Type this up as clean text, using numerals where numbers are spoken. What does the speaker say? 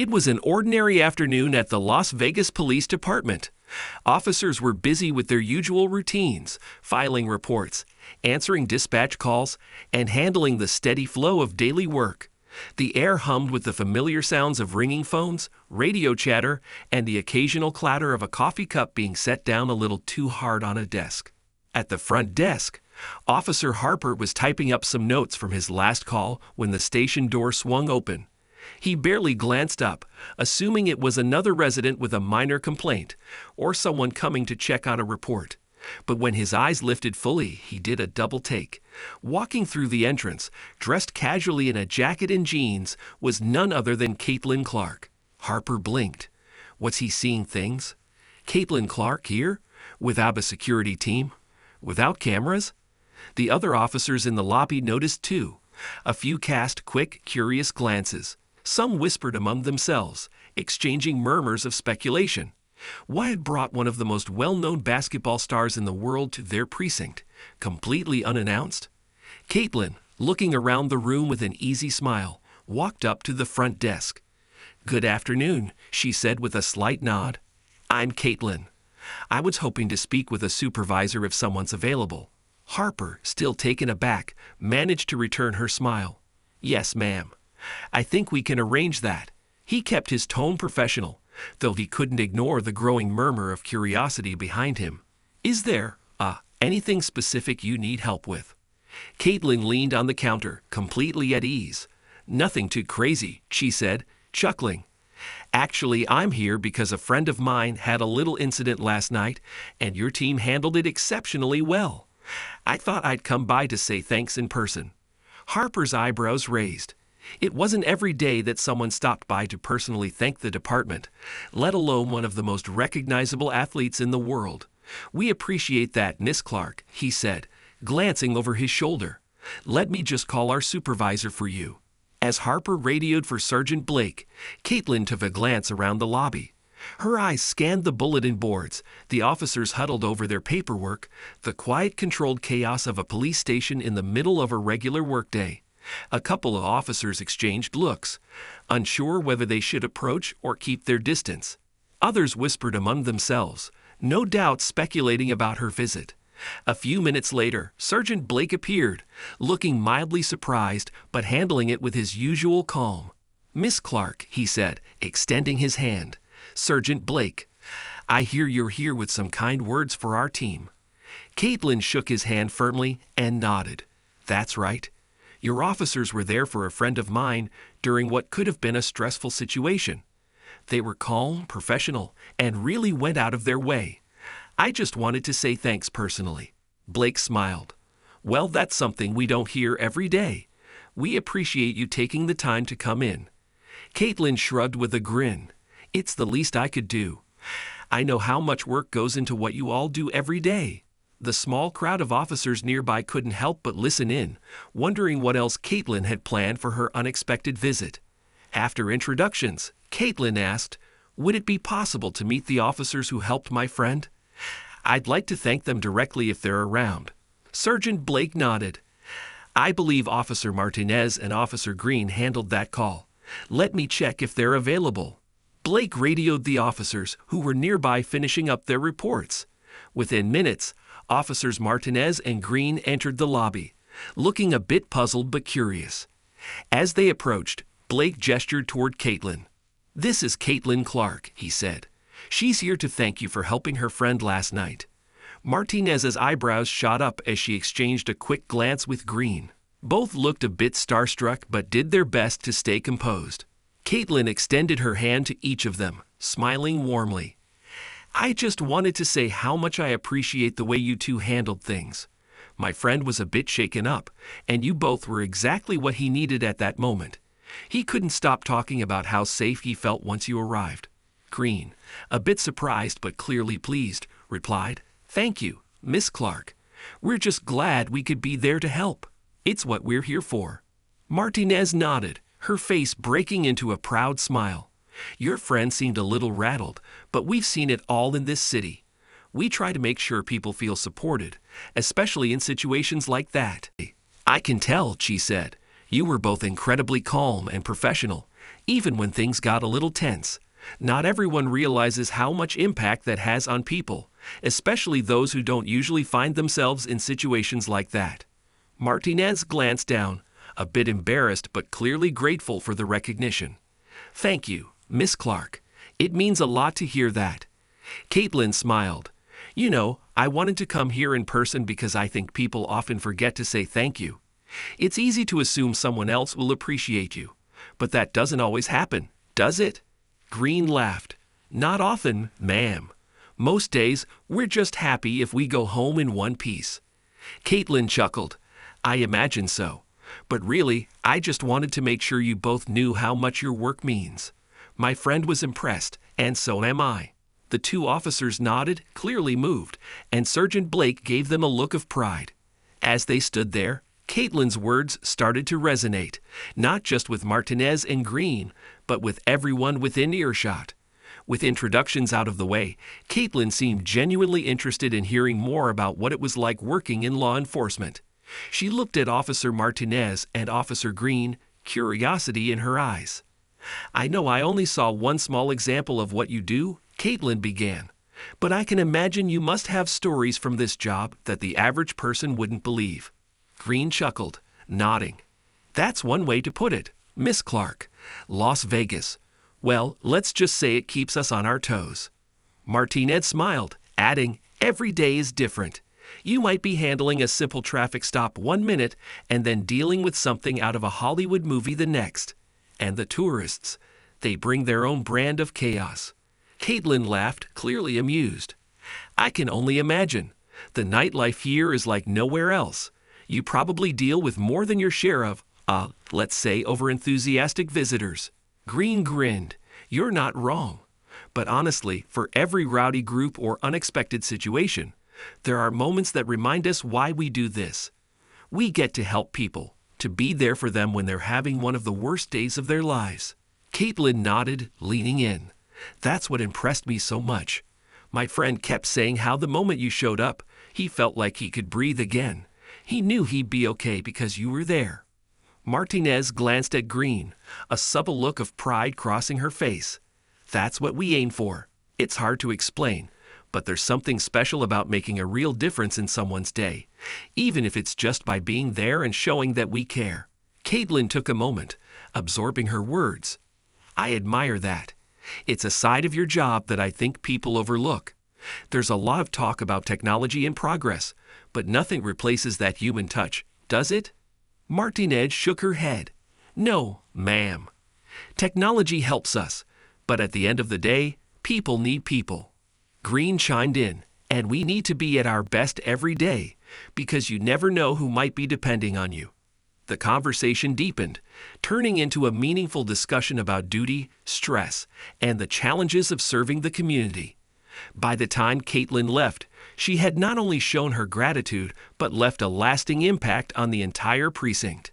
It was an ordinary afternoon at the Las Vegas Police Department. Officers were busy with their usual routines, filing reports, answering dispatch calls, and handling the steady flow of daily work. The air hummed with the familiar sounds of ringing phones, radio chatter, and the occasional clatter of a coffee cup being set down a little too hard on a desk. At the front desk, Officer Harper was typing up some notes from his last call when the station door swung open. He barely glanced up, assuming it was another resident with a minor complaint or someone coming to check on a report. But when his eyes lifted fully, he did a double take. Walking through the entrance, dressed casually in a jacket and jeans, was none other than Caitlin Clark. Harper blinked. Was he seeing things? Caitlin Clark here? Without a security team? Without cameras? The other officers in the lobby noticed too. A few cast quick, curious glances. Some whispered among themselves, exchanging murmurs of speculation. What had brought one of the most well-known basketball stars in the world to their precinct, completely unannounced? Caitlin, looking around the room with an easy smile, walked up to the front desk. "Good afternoon," she said with a slight nod. "I'm Caitlin. I was hoping to speak with a supervisor if someone's available." Harper, still taken aback, managed to return her smile. "Yes, ma'am. I think we can arrange that." He kept his tone professional, though he couldn't ignore the growing murmur of curiosity behind him. "Is there, anything specific you need help with?" Caitlin leaned on the counter, completely at ease. "Nothing too crazy," she said, chuckling. "Actually, I'm here because a friend of mine had a little incident last night, and your team handled it exceptionally well. I thought I'd come by to say thanks in person." Harper's eyebrows raised. It wasn't every day that someone stopped by to personally thank the department, let alone one of the most recognizable athletes in the world. "We appreciate that, Miss Clark," he said, glancing over his shoulder. "Let me just call our supervisor for you." As Harper radioed for Sergeant Blake, Caitlin took a glance around the lobby. Her eyes scanned the bulletin boards, the officers huddled over their paperwork, the quiet, controlled chaos of a police station in the middle of a regular workday. A couple of officers exchanged looks, unsure whether they should approach or keep their distance. Others whispered among themselves, no doubt speculating about her visit. A few minutes later, Sergeant Blake appeared, looking mildly surprised but handling it with his usual calm. "Miss Clark," he said, extending his hand. "Sergeant Blake, I hear you're here with some kind words for our team." Caitlin shook his hand firmly and nodded. "That's right. Your officers were there for a friend of mine during what could have been a stressful situation. They were calm, professional, and really went out of their way. I just wanted to say thanks personally." Blake smiled. "Well, that's something we don't hear every day. We appreciate you taking the time to come in." Caitlin shrugged with a grin. "It's the least I could do. I know how much work goes into what you all do every day." The small crowd of officers nearby couldn't help but listen in, wondering what else Caitlin had planned for her unexpected visit. After introductions, Caitlin asked, "Would it be possible to meet the officers who helped my friend? I'd like to thank them directly if they're around." Sergeant Blake nodded. "I believe Officer Martinez and Officer Green handled that call. Let me check if they're available." Blake radioed the officers, who were nearby finishing up their reports. Within minutes, Officers Martinez and Green entered the lobby, looking a bit puzzled but curious. As they approached, Blake gestured toward Caitlin. "This is Caitlin Clark," he said. "She's here to thank you for helping her friend last night." Martinez's eyebrows shot up as she exchanged a quick glance with Green. Both looked a bit starstruck but did their best to stay composed. Caitlin extended her hand to each of them, smiling warmly. "I just wanted to say how much I appreciate the way you two handled things. My friend was a bit shaken up, and you both were exactly what he needed at that moment. He couldn't stop talking about how safe he felt once you arrived." Green, a bit surprised but clearly pleased, replied, "Thank you, Miss Clark. We're just glad we could be there to help. It's what we're here for." Martinez nodded, her face breaking into a proud smile. "Your friend seemed a little rattled, but we've seen it all in this city. We try to make sure people feel supported, especially in situations like that." "I can tell," she said. "You were both incredibly calm and professional, even when things got a little tense. Not everyone realizes how much impact that has on people, especially those who don't usually find themselves in situations like that. Martinez glanced down, a bit embarrassed but clearly grateful for the recognition. "Thank you, Miss Clark. It means a lot to hear that." Caitlin smiled. "You know, I wanted to come here in person because I think people often forget to say thank you. It's easy to assume someone else will appreciate you, but that doesn't always happen, does it?" Green laughed. "Not often, ma'am. Most days, we're just happy if we go home in one piece." Caitlin chuckled. "I imagine so. But really, I just wanted to make sure you both knew how much your work means." My friend was impressed, and so am I. The two officers nodded, clearly moved, and Sergeant Blake gave them a look of pride. As they stood there, Caitlin's words started to resonate, not just with Martinez and Green, but with everyone within earshot. With introductions out of the way, Caitlin seemed genuinely interested in hearing more about what it was like working in law enforcement. She looked at Officer Martinez and Officer Green, curiosity in her eyes. "I know I only saw one small example of what you do," Caitlin began, "but I can imagine you must have stories from this job that the average person wouldn't believe." Green chuckled, nodding. "That's one way to put it, Miss Clark. Las Vegas. Well, let's just say it keeps us on our toes." Martinez smiled, adding, "Every day is different. You might be handling a simple traffic stop one minute and then dealing with something out of a Hollywood movie the next. And the tourists, they bring their own brand of chaos." Caitlin laughed, clearly amused. "I can only imagine. The nightlife here is like nowhere else. You probably deal with more than your share of, let's say, overenthusiastic visitors." Green grinned. "You're not wrong. But honestly, for every rowdy group or unexpected situation, there are moments that remind us why we do this. We get to help people, to be there for them when they're having one of the worst days of their lives." Caitlin nodded, leaning in. "That's what impressed me so much. My friend kept saying how the moment you showed up, he felt like he could breathe again. He knew he'd be okay because you were there." Martinez glanced at Green, a subtle look of pride crossing her face. "That's what we aim for. It's hard to explain, but there's something special about making a real difference in someone's day, even if it's just by being there and showing that we care." Caitlin took a moment, absorbing her words. "I admire that. It's a side of your job that I think people overlook. There's a lot of talk about technology and progress, but nothing replaces that human touch, does it?" Martinez shook her head. "No, ma'am. Technology helps us, but at the end of the day, people need people." Green chimed in, "And we need to be at our best every day, because you never know who might be depending on you." The conversation deepened, turning into a meaningful discussion about duty, stress, and the challenges of serving the community. By the time Caitlin left, she had not only shown her gratitude, but left a lasting impact on the entire precinct.